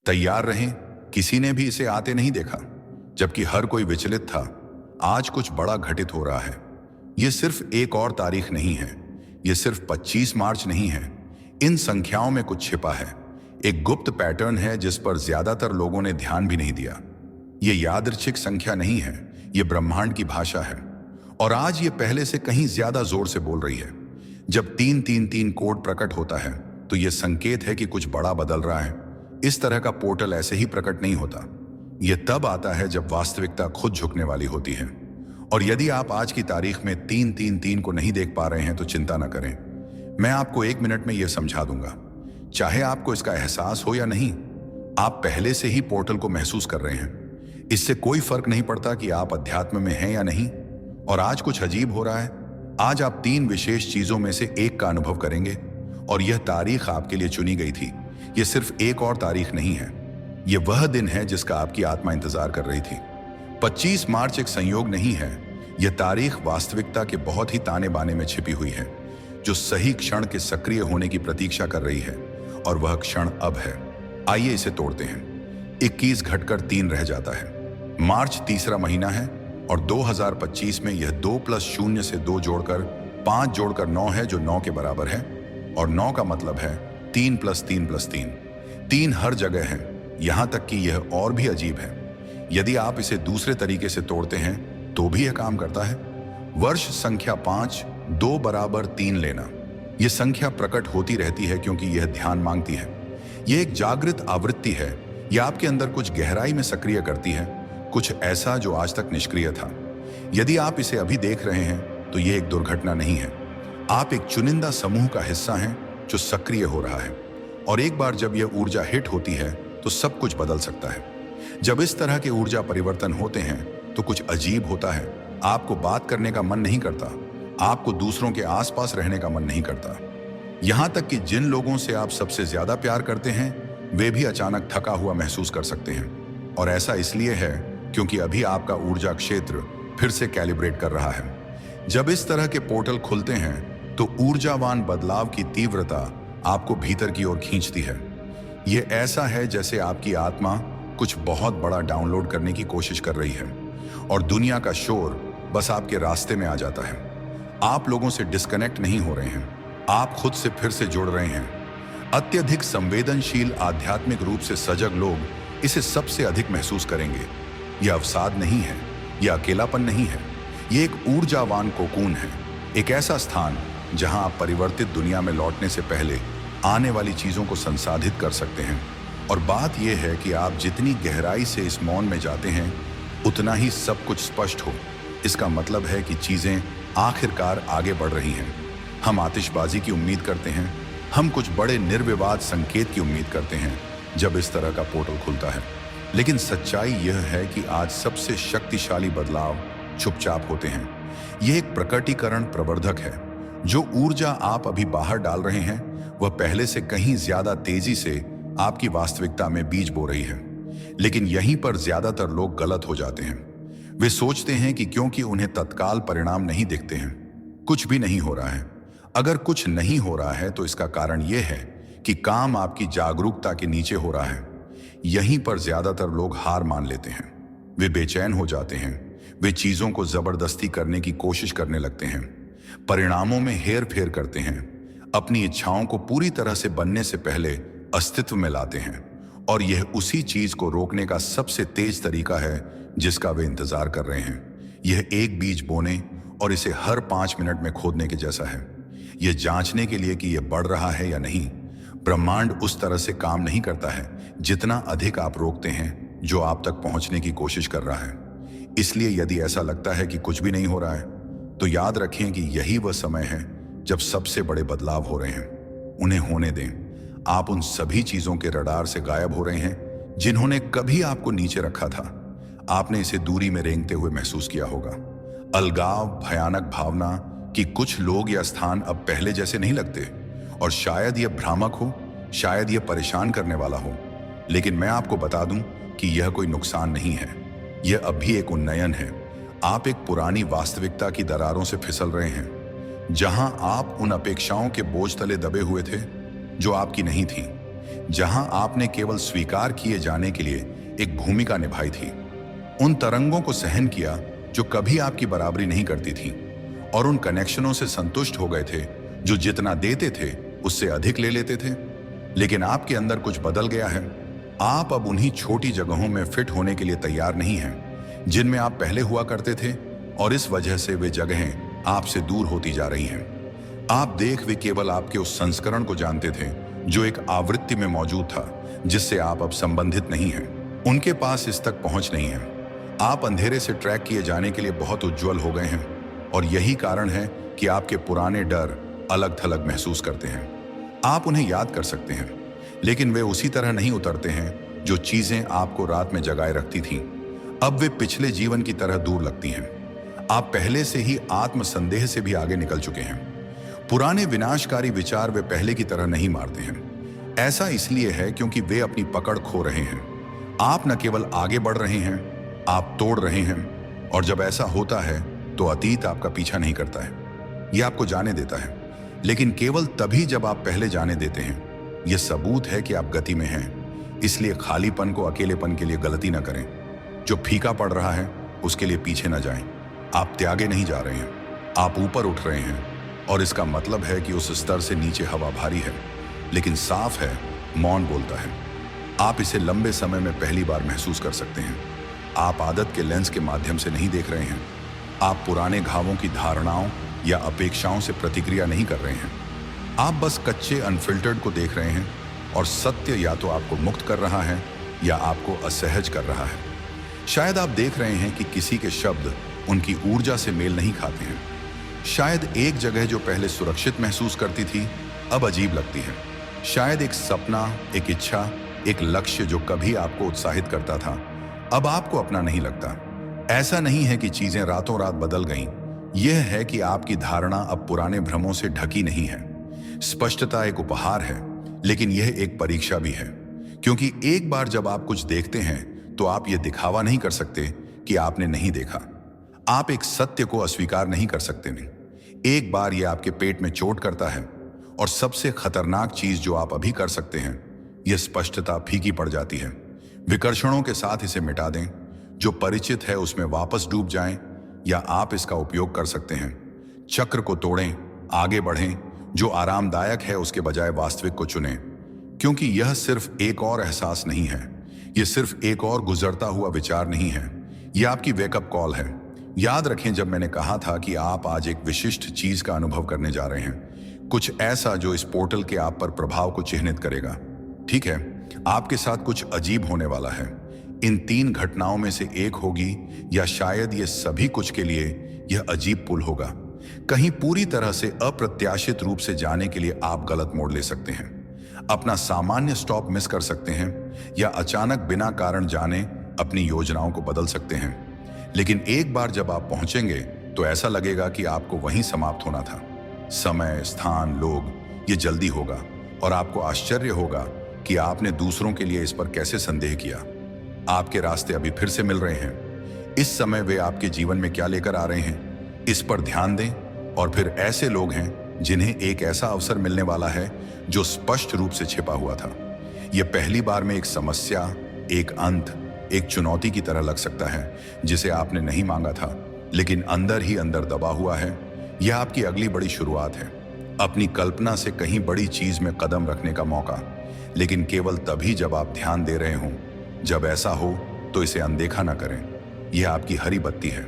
तैयार रहें, किसी ने भी इसे आते नहीं देखा। जबकि हर कोई विचलित था, आज कुछ बड़ा घटित हो रहा है। यह सिर्फ एक और तारीख नहीं है, यह सिर्फ 25 मार्च नहीं है। इन संख्याओं में कुछ छिपा है, एक गुप्त पैटर्न है जिस पर ज्यादातर लोगों ने ध्यान भी नहीं दिया। यह यादृच्छिक संख्या नहीं है, यह ब्रह्मांड की भाषा है। और आज यह पहले से कहीं ज्यादा जोर से बोल रही है। जब 333 कोड प्रकट होता है तो यह संकेत है कि कुछ बड़ा बदल रहा है। इस तरह का पोर्टल ऐसे ही प्रकट नहीं होता। यह तब आता है जब वास्तविकता खुद झुकने वाली होती है। और यदि आप आज की तारीख में 333 को नहीं देख पा रहे हैं तो चिंता न करें, मैं आपको 1 मिनट में यह समझा दूंगा। चाहे आपको इसका एहसास हो या नहीं, आप पहले से ही पोर्टल को महसूस कर रहे हैं। इससे कोई फर्क नहीं पड़ता कि आप अध्यात्म में हैं या नहीं। और आज कुछ अजीब हो रहा है। आज आप 3 विशेष चीजों में से एक का अनुभव करेंगे। और यह तारीख आपके लिए चुनी गई थी। यह सिर्फ एक और तारीख नहीं है, यह वह दिन है जिसका आपकी आत्मा इंतजार कर रही थी। 25 मार्च एक संयोग नहीं है, यह तारीख वास्तविकता के बहुत ही ताने बाने में छिपी हुई है, जो सही क्षण के सक्रिय होने की प्रतीक्षा कर रही है। और वह क्षण अब है। आइए इसे तोड़ते हैं। 21 घटकर 3 रह जाता है। मार्च तीसरा महीना है और 2025 में यह 2 + 0 से 2 जोड़कर 5 जोड़कर 9 है, जो 9 के बराबर है। और 9 का मतलब है 3 + 3 + 3। 3 हर जगह है, यहां तक कि यह और भी अजीब है। यदि आप इसे दूसरे तरीके से तोड़ते हैं तो भी यह काम करता है। वर्ष संख्या 5, 2 बराबर 3 लेना। यह संख्या प्रकट होती रहती है क्योंकि यह ध्यान मांगती है। यह एक जागृत आवृत्ति है। यह आपके अंदर कुछ गहराई में सक्रिय करती है, कुछ ऐसा जो आज तक निष्क्रिय था। यदि आप इसे अभी देख रहे हैं तो यह एक दुर्घटना नहीं है। आप एक चुनिंदा समूह का हिस्सा हैं जो सक्रिय हो रहा है। और एक बार जब यह ऊर्जा हिट होती है तो सब कुछ बदल सकता है। जब इस तरह के ऊर्जा परिवर्तन होते हैं तो कुछ अजीब होता है। आपको बात करने का मन नहीं करता, आपको दूसरों के आसपास रहने का मन नहीं करता। यहां तक कि जिन लोगों से आप सबसे ज्यादा प्यार करते हैं वे भी अचानक थका हुआ महसूस कर सकते हैं। और ऐसा इसलिए है क्योंकि अभी आपका ऊर्जा क्षेत्र फिर से कैलिब्रेट कर रहा है। जब इस तरह के पोर्टल खुलते हैं तो ऊर्जावान बदलाव की तीव्रता आपको भीतर की ओर खींचती है। यह ऐसा है जैसे आपकी आत्मा कुछ बहुत बड़ा डाउनलोड करने की कोशिश कर रही है और दुनिया का शोर बस आपके रास्ते में आ जाता है। आप लोगों से डिस्कनेक्ट नहीं हो रहे हैं, आप खुद से फिर से जुड़ रहे हैं। अत्यधिक संवेदनशील आध्यात्मिक रूप से सजग लोग इसे सबसे अधिक महसूस करेंगे। यह अवसाद नहीं है, यह अकेलापन नहीं है, यह एक ऊर्जावान कोकून है। एक ऐसा स्थान जहां आप परिवर्तित दुनिया में लौटने से पहले आने वाली चीजों को संसाधित कर सकते हैं। और बात यह है कि आप जितनी गहराई से इस मौन में जाते हैं उतना ही सब कुछ स्पष्ट हो। इसका मतलब है कि चीजें आखिरकार आगे बढ़ रही हैं। हम आतिशबाजी की उम्मीद करते हैं, हम कुछ बड़े निर्विवाद संकेत की उम्मीद करते हैं जब इस तरह का पोर्टल खुलता है। लेकिन सच्चाई यह है कि आज सबसे शक्तिशाली बदलाव चुपचाप होते हैं। यह एक प्रकटीकरण प्रवर्धक है। जो ऊर्जा आप अभी बाहर डाल रहे हैं वह पहले से कहीं ज्यादा तेजी से आपकी वास्तविकता में बीज बो रही है। लेकिन यहीं पर ज्यादातर लोग गलत हो जाते हैं। वे सोचते हैं कि क्योंकि उन्हें तत्काल परिणाम नहीं दिखते हैं, कुछ भी नहीं हो रहा है। अगर कुछ नहीं हो रहा है तो इसका कारण यह है कि काम आपकी जागरूकता के नीचे हो रहा है। यहीं पर ज्यादातर लोग हार मान लेते हैं। वे बेचैन हो जाते हैं, वे चीजों को जबरदस्ती करने की कोशिश करने लगते हैं, परिणामों में हेर फेर करते हैं, अपनी इच्छाओं को पूरी तरह से बनने से पहले अस्तित्व में लाते हैं। और यह उसी चीज को रोकने का सबसे तेज तरीका है जिसका वे इंतजार कर रहे हैं। यह एक बीज बोने और इसे हर 5 मिनट में खोदने के जैसा है। यह जांचने के लिए कि यह बढ़ रहा है या नहीं। ब्रह्मांड उस तरह से काम नहीं करता है जितना अधिक आप रोकते हैं जो आप तक पहुंचने की कोशिश कर रहा है। इसलिए यदि ऐसा लगता है कि कुछ भी नहीं हो रहा है तो याद रखें कि यही वह समय है जब सबसे बड़े बदलाव हो रहे हैं। उन्हें होने दें। आप उन सभी चीजों के रडार से गायब हो रहे हैं जिन्होंने कभी आपको नीचे रखा था। आपने इसे दूरी में रेंगते हुए महसूस किया होगा। अलगाव, भयानक भावना कि कुछ लोग या स्थान अब पहले जैसे नहीं लगते। और शायद यह भ्रामक हो, शायद यह परेशान करने वाला हो, लेकिन मैं आपको बता दूं कि यह कोई नुकसान नहीं है। यह अभी एक उन्नयन है। आप एक पुरानी वास्तविकता की दरारों से फिसल रहे हैं, जहां आप उन अपेक्षाओं के बोझ तले दबे हुए थे जो आपकी नहीं थी। जहां आपने केवल स्वीकार किए जाने के लिए एक भूमिका निभाई थी। उन तरंगों को सहन किया जो कभी आपकी बराबरी नहीं करती थी, और उन कनेक्शनों से संतुष्ट हो गए थे जो जितना देते थे उससे अधिक ले लेते थे। लेकिन आपके अंदर कुछ बदल गया है। आप अब उन्हीं छोटी जगहों में फिट होने के लिए तैयार नहीं हैं जिनमें आप पहले हुआ करते थे, और इस वजह से वे जगहें आपसे दूर होती जा रही हैं। आप देख वे केवल आपके उस संस्करण को जानते थे जो एक आवृत्ति में मौजूद था, जिससे आप अब संबंधित नहीं हैं। उनके पास इस तक पहुंच नहीं है। आप अंधेरे से ट्रैक किए जाने के लिए बहुत उज्जवल हो गए हैं, और यही कारण है कि आपके पुराने डर अलग थलग महसूस करते हैं। आप उन्हें याद कर सकते हैं, लेकिन वे उसी तरह नहीं उतरते हैं जो चीजें आपको रात में जगाए रखती थीं। अब वे पिछले जीवन की तरह दूर लगती हैं। आप पहले से ही आत्मसंदेह से भी आगे निकल चुके हैं। पुराने विनाशकारी विचार वे पहले की तरह नहीं मारते हैं। ऐसा इसलिए है क्योंकि वे अपनी पकड़ खो रहे हैं। आप न केवल आगे बढ़ रहे हैं, आप तोड़ रहे हैं, और जब ऐसा होता है तो अतीत आपका पीछा नहीं करता है, यह आपको जाने देता है, लेकिन केवल तभी जब आप पहले जाने देते हैं। यह सबूत है कि आप गति में हैं। इसलिए खालीपन को अकेलेपन के लिए गलती न करें। जो फीका पड़ रहा है उसके लिए पीछे न जाएं। आप त्यागे नहीं जा रहे हैं, आप ऊपर उठ रहे हैं, और इसका मतलब है कि उस स्तर से नीचे हवा भारी है, लेकिन साफ है, मौन बोलता है। आप इसे लंबे समय में पहली बार महसूस कर सकते हैं। आप आदत के लेंस के माध्यम से नहीं देख रहे हैं। आप पुराने घावों की धारणाओं या अपेक्षाओं से प्रतिक्रिया नहीं कर रहे हैं। आप बस कच्चे अनफिल्टर्ड को देख रहे हैं, और सत्य या तो आपको मुक्त कर रहा है या आपको असहज कर रहा है। शायद आप देख रहे हैं कि किसी के शब्द उनकी ऊर्जा से मेल नहीं खाते हैं। शायद एक जगह जो पहले सुरक्षित महसूस करती थी अब अजीब लगती है। शायद एक सपना, एक इच्छा, एक लक्ष्य जो कभी आपको उत्साहित करता था अब आपको अपना नहीं लगता। ऐसा नहीं है कि चीजें रातों रात बदल गईं, यह है कि आपकी धारणा अब पुराने भ्रमों से ढकी नहीं है। स्पष्टता एक उपहार है, लेकिन यह एक परीक्षा भी है, क्योंकि एक बार जब आप कुछ देखते हैं तो आप यह दिखावा नहीं कर सकते कि आपने नहीं देखा। आप एक सत्य को अस्वीकार नहीं कर सकते नहीं। एक बार यह आपके पेट में चोट करता है, और सबसे खतरनाक चीज जो आप अभी कर सकते हैं, यह स्पष्टता फीकी पड़ जाती है। विकर्षणों के साथ इसे मिटा दें। जो परिचित है उसमें वापस डूब जाएं, या आप इसका उपयोग कर सकते हैं। चक्र को तोड़ें, आगे बढ़ें। जो आरामदायक है उसके बजाय वास्तविक को चुनें, क्योंकि यह सिर्फ एक और एहसास नहीं है, यह सिर्फ एक और गुजरता हुआ विचार नहीं है, यह आपकी वेकअप कॉल है। याद रखें, जब मैंने कहा था कि आप आज एक विशिष्ट चीज का अनुभव करने जा रहे हैं, कुछ ऐसा जो इस पोर्टल के आप पर प्रभाव को चिह्नित करेगा। ठीक है, आपके साथ कुछ अजीब होने वाला है। इन 3 घटनाओं में से एक होगी, या शायद ये सभी कुछ के लिए यह अजीब पुल होगा। कहीं पूरी तरह से अप्रत्याशित रूप से जाने के लिए आप गलत मोड़ ले सकते हैं, अपना सामान्य स्टॉप मिस कर सकते हैं, या अचानक बिना कारण जाने अपनी योजनाओं को बदल सकते हैं। लेकिन एक बार जब आप पहुंचेंगे तो ऐसा लगेगा कि आपको वहीं समाप्त होना था। समय, स्थान, लोग, ये जल्दी होगा, और आपको आश्चर्य होगा कि आपने दूसरों के लिए इस पर कैसे संदेह किया। आपके रास्ते अभी फिर से मिल रहे हैं। इस समय वे आपके जीवन में क्या लेकर आ रहे हैं, इस पर ध्यान दें। और फिर ऐसे लोग हैं जिन्हें एक ऐसा अवसर मिलने वाला है जो स्पष्ट रूप से छिपा हुआ था। यह पहली बार में एक समस्या, एक अंत, एक चुनौती की तरह लग सकता है जिसे आपने नहीं मांगा था, लेकिन अंदर ही अंदर दबा हुआ है। यह आपकी अगली बड़ी शुरुआत है, अपनी कल्पना से कहीं बड़ी चीज में कदम रखने का मौका, लेकिन केवल तभी जब आप ध्यान दे रहे हों। जब ऐसा हो तो इसे अनदेखा ना करें। यह आपकी हरी बत्ती है।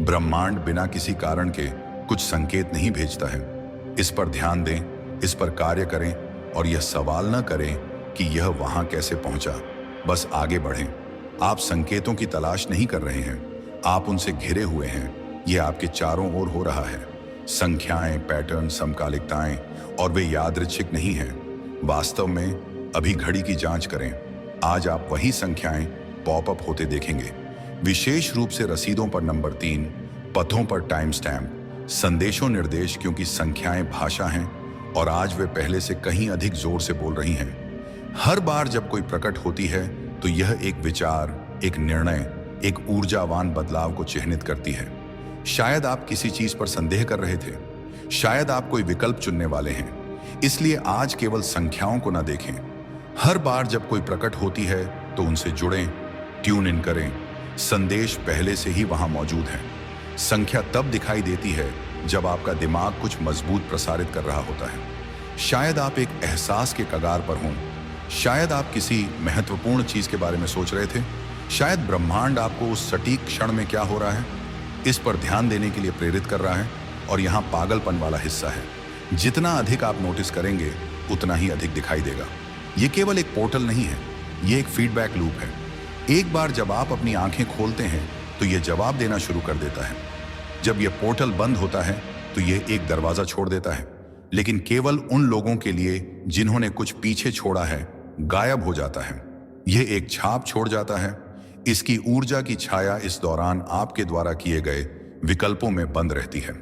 ब्रह्मांड बिना किसी कारण के कुछ संकेत नहीं भेजता है। इस पर ध्यान दें, इस पर कार्य करें, और यह सवाल न करें कि यह वहां कैसे पहुंचा। बस आगे बढ़ें। आप संकेतों की तलाश नहीं कर रहे हैं, आप उनसे घिरे हुए हैं। यह आपके चारों ओर हो रहा है। संख्याएं, पैटर्न, समकालिकताएं, और वे यादृच्छिक नहीं हैं। वास्तव में अभी घड़ी की जांच करें। आज आप वही संख्याएं पॉपअप होते देखेंगे, विशेष रूप से रसीदों पर नंबर 3, पथों पर टाइम स्टैम्प, संदेशों निर्देश, क्योंकि संख्याएं भाषा हैं, और आज वे पहले से कहीं अधिक जोर से बोल रही हैं। हर बार जब कोई प्रकट होती है तो यह एक विचार, एक निर्णय, एक ऊर्जावान बदलाव को चिह्नित करती है। शायद आप किसी चीज पर संदेह कर रहे थे, शायद आप कोई विकल्प चुनने वाले हैं। इसलिए आज केवल संख्याओं को न देखें, हर बार जब कोई प्रकट होती है तो उनसे जुड़ें, ट्यून इन करें। संदेश पहले से ही वहां मौजूद है। संख्या तब दिखाई देती है जब आपका दिमाग कुछ मजबूत प्रसारित कर रहा होता है। शायद आप एक एहसास के कगार पर हों, शायद आप किसी महत्वपूर्ण चीज के बारे में सोच रहे थे, शायद ब्रह्मांड आपको उस सटीक क्षण में क्या हो रहा है इस पर ध्यान देने के लिए प्रेरित कर रहा है। और यहाँ पागलपन वाला हिस्सा है, जितना अधिक आप नोटिस करेंगे उतना ही अधिक दिखाई देगा। ये केवल एक पोर्टल नहीं है, ये एक फीडबैक लूप है। एक बार जब आप अपनी आंखें खोलते हैं तो ये जवाब देना शुरू कर देता है। जब ये पोर्टल बंद होता है तो ये एक दरवाजा छोड़ देता है, लेकिन केवल उन लोगों के लिए जिन्होंने कुछ पीछे छोड़ा है गायब हो जाता है। यह एक छाप छोड़ जाता है। इसकी ऊर्जा की छाया इस दौरान आपके द्वारा किए गए विकल्पों में बंद रहती है।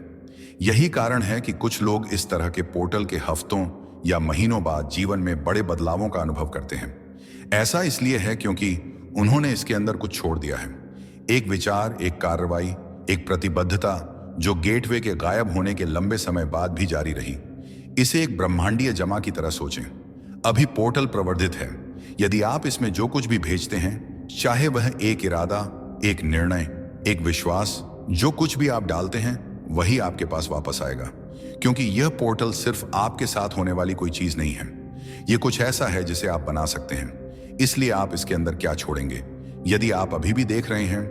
यही कारण है कि कुछ लोग इस तरह के पोर्टल के हफ्तों या महीनों बाद जीवन में बड़े बदलावों का अनुभव करते हैं। ऐसा इसलिए है क्योंकि उन्होंने इसके अंदर कुछ छोड़ दिया है, एक विचार, एक कार्रवाई, एक प्रतिबद्धता जो गेटवे के गायब होने के लंबे समय बाद भी जारी रही। इसे एक ब्रह्मांडीय जमा की तरह सोचें। अभी पोर्टल प्रवर्धित है। यदि आप इसमें जो कुछ भी भेजते हैं, चाहे वह एक इरादा, एक निर्णय, एक विश्वास, जो कुछ भी आप डालते हैं वही आपके पास वापस आएगा। क्योंकि यह पोर्टल सिर्फ आपके साथ होने वाली कोई चीज नहीं है, यह कुछ ऐसा है जिसे आप बना सकते हैं। इसलिए आप इसके अंदर क्या छोड़ेंगे? यदि आप अभी भी देख रहे हैं